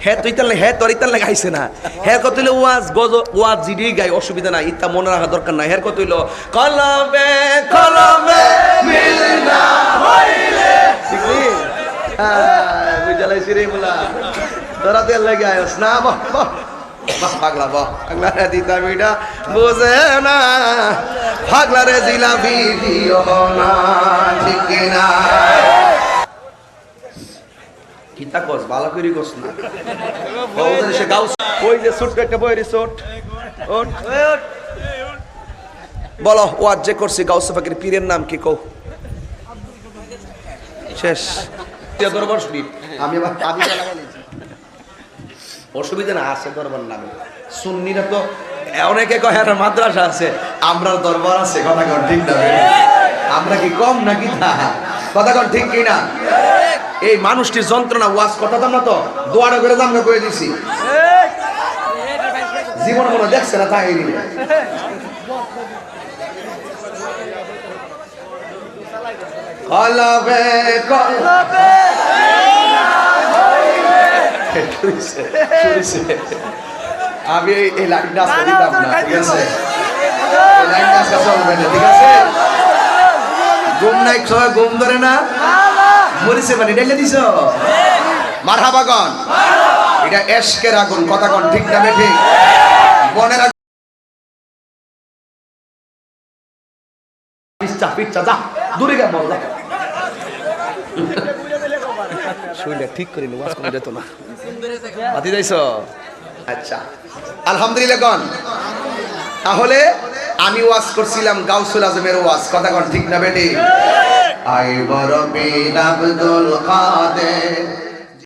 হ্যাঁ তুই তাহলে হ্যাঁ তোর ইতার লাগে আইছে না হ্যাঁ কত হইলো ওয়াজ গজ ওয়াজ জিডি গাই অসুবিধা নাই ইতা মনে রাখা দরকার নাই হ্যাঁ কত হইলো কলবে কলবে মিলনা হইলে ঠিকই বুঝালাইছি রে মুলা তোরা তেল লাগে আয়স না বাহ বাহ পাগলা বাহ পাগলা রে দিতা মিটা বুঝে না পাগলা রে জিলাপি দিও না ঠিক না কিতা কস ভালো করে কস না ওদের সে গাউস ওই যে সুট একটা বই রিসোর্ট ওট বলো ওয়াজ যে করছি গাউস পাকের পীরের নাম কি কও শেষ দরবার শরীফ আমি আবার তাবিজা লাগাই নিয়েছি অসুবিধা না আছে দরবার নামে সুন্নিরা তো অনেকে কয় একটা মাদ্রাসা আছে আমরার দরবার আছে কথা কন ঠিক না আমরা কি কম নাকি তা কথা কন ঠিক কি না এই মানুষটির যন্ত্রণা ওয়াজ করতাম না তো দোয়াটা করে জামগা করে দিছি জীবন মনে দেখছে না তাই কলবে কলবে আমি এই লাইনটা আসতে দিতাম না ঠিক আছে এই লাইনটা আসতে চলবে না ঠিক আছে ঘুম নাই সবাই ঘুম ধরে না মরিছে মানে ডাইলে দিছ মারহাবা গন এটা এশকের আগুন কথা কোন ঠিক না ঠিক বনের পিচ্চা পিচ্চা যা দূরে গা বল শুইলে ঠিক করে ওয়াজ করে দিত না বাতি যাইছো আচ্ছা আলহামদুলিল্লাহ গন তাহলে আমি ওয়াজ করছিলাম গাউসুল আজমের ওয়াজ কথা কোন ঠিক না বেটি আই বড় বিন আব্দুল কাদের